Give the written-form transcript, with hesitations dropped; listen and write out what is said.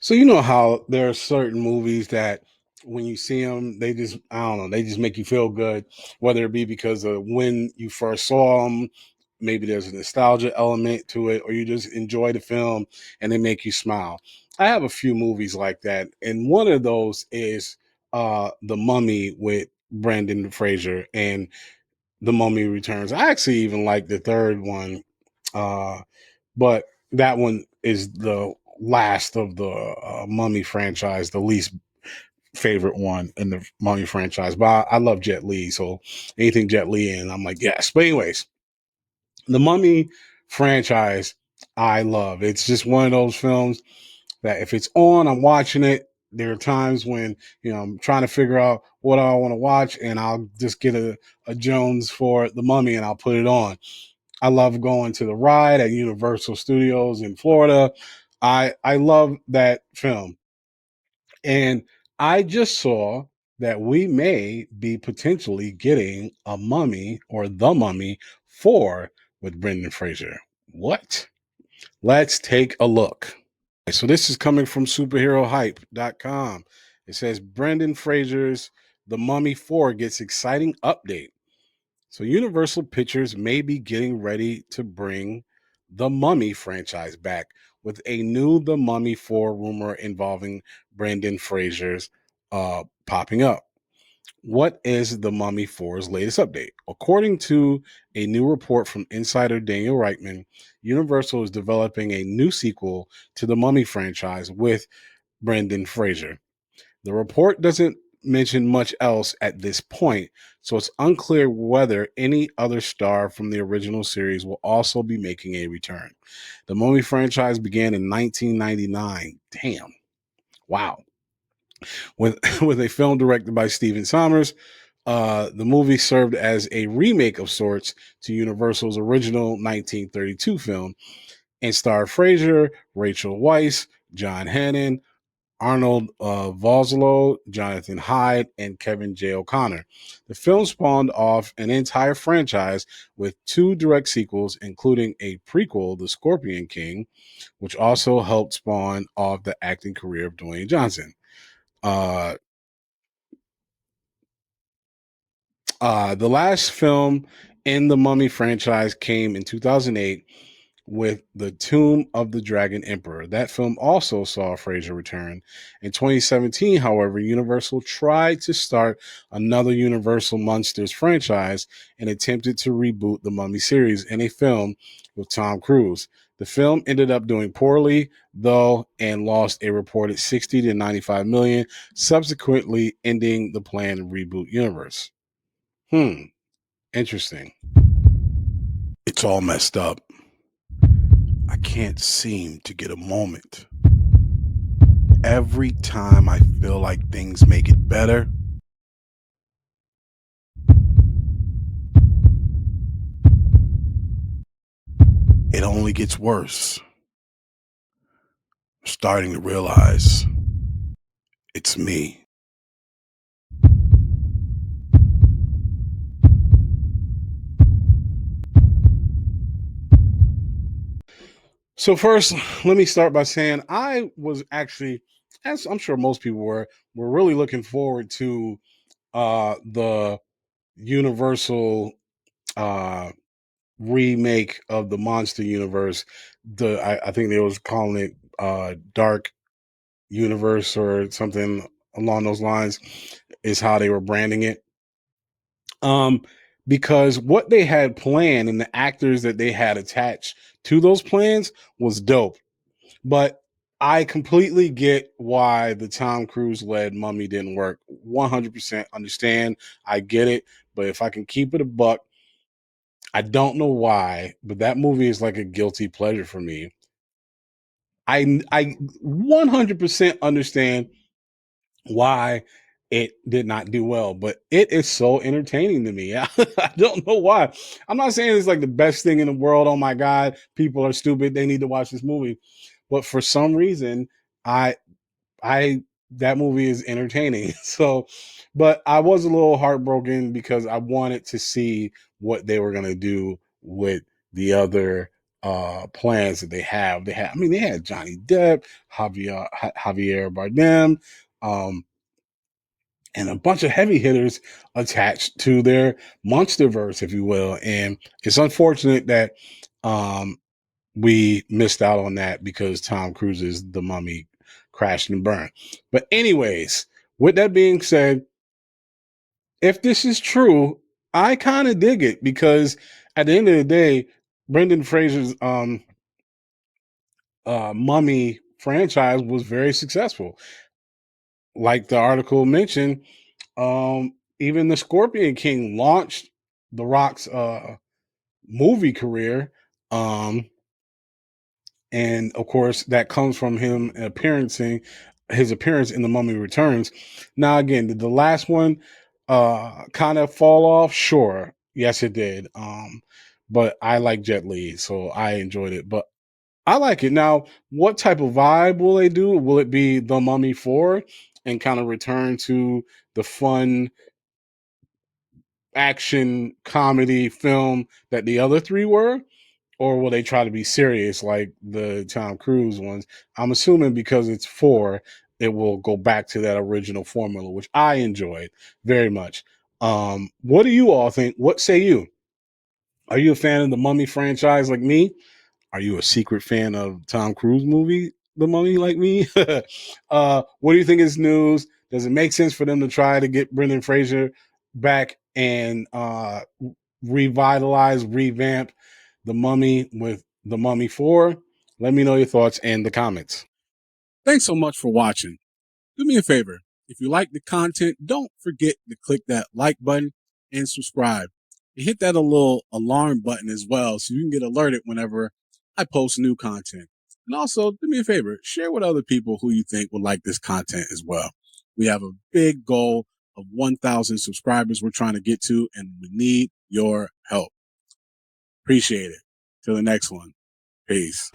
So you know how there are certain movies that when you see them, they just I don't know, they just make you feel good, whether it be because of when you first saw them, maybe there's a nostalgia element to it, or you just enjoy the film and they make you smile. I have a few movies like that, and one of those is The Mummy with Brendan Fraser and The Mummy Returns. I actually even like the third one, uh, but that one is the last of the Mummy franchise, the least favorite one in the Mummy franchise. But I love Jet Li, so anything Jet Li in, I'm like yes. But anyways, the Mummy franchise, I love. It's just one of those films that if it's on, I'm watching it. There are times when I'm trying to figure out what I want to watch, and I'll just get a Jones for the Mummy, and I'll put it on. I love going to the ride at Universal Studios in Florida. I love that film. And I just saw that we may be potentially getting a Mummy or The Mummy 4 with Brendan Fraser. What? Let's take a look. So this is coming from superherohype.com. It says Brendan Fraser's The Mummy 4 gets exciting update. So Universal Pictures may be getting ready to bring the Mummy franchise back with a new The Mummy 4 rumor involving Brendan Fraser's popping up. What is The Mummy 4's latest update? According to a new report from insider Daniel Reitman, Universal is developing a new sequel to the Mummy franchise with Brendan Fraser. The report doesn't mention much else at this point, so it's unclear whether any other star from the original series will also be making a return. The Mummy franchise began in 1999. Damn. Wow. With, with a film directed by Stephen Sommers, the movie served as a remake of sorts to Universal's original 1932 film and starred Fraser, Rachel Weisz, John Hannon, Arnold Vosloo, Jonathan Hyde, and Kevin J. O'Connor. The film spawned off an entire franchise with two direct sequels, including a prequel, The Scorpion King, which also helped spawn off the acting career of Dwayne Johnson. Uh, the last film in the Mummy franchise came in 2008 with The Tomb of the Dragon Emperor. That film also saw Fraser return. In 2017, however, Universal tried to start another Universal Monsters franchise and attempted to reboot the Mummy series in a film with Tom Cruise. The film ended up doing poorly, though, and lost a reported 60 to 95 million, subsequently ending the planned reboot universe. Interesting. It's all messed up. I can't seem to get a moment. Every time I feel like things make it better, it only gets worse. I'm starting to realize it's me. So first, let me start by saying I was actually, as I'm sure most people were really looking forward to the Universal uh, remake of the Monster Universe. I think they was calling it Dark Universe or something along those lines is how they were branding it. Um, because what they had planned and the actors that they had attached to those plans was dope. But I completely get why the Tom Cruise led Mummy didn't work. 100% understand. I get it. But if I can keep it a buck, I don't know why, but that movie is like a guilty pleasure for me. I 100% understand why it did not do well, but it is so entertaining to me. I don't know why. I'm not saying it's like the best thing in the world. Oh my God, people are stupid. They need to watch this movie. But for some reason, I I that movie is entertaining. So, but I was a little heartbroken because I wanted to see what they were gonna do with the other plans that they have. I mean, they had Johnny Depp, Javier Bardem, um, and a bunch of heavy hitters attached to their monsterverse, if you will. And it's unfortunate that um, we missed out on that because Tom Cruise's The Mummy crashed and burned. But anyways, with that being said, if this is true, I kind of dig it because at the end of the day, Brendan Fraser's Mummy franchise was very successful. Like the article mentioned, even the Scorpion King launched The Rock's movie career. Um, and of course, that comes from him appearancing his appearance in The Mummy Returns. Now, again, did the last one kind of fall off? Sure. Yes, it did. But I like Jet Li, so I enjoyed it. But I like it. Now, what type of vibe will they do? Will it be The Mummy 4 and kind of return to the fun action comedy film that the other three were? Or will they try to be serious like the Tom Cruise ones? I'm assuming because it's 4, it will go back to that original formula, which I enjoyed very much. What do you all think? What say you? Are you a fan of the Mummy franchise like me? Are you a secret fan of Tom Cruise movie, The Mummy, like me? What do you think is news? Does it make sense for them to try to get Brendan Fraser back and revitalize, revamp The Mummy with The Mummy 4? Let me know your thoughts in the comments. Thanks so much for watching. Do me a favor. If you like the content, don't forget to click that like button and subscribe. And hit that little alarm button as well so you can get alerted whenever I post new content. And also, do me a favor, share with other people who you think would like this content as well. We have a big goal of 1,000 subscribers we're trying to get to, and we need your help. Appreciate it. Till the next one. Peace.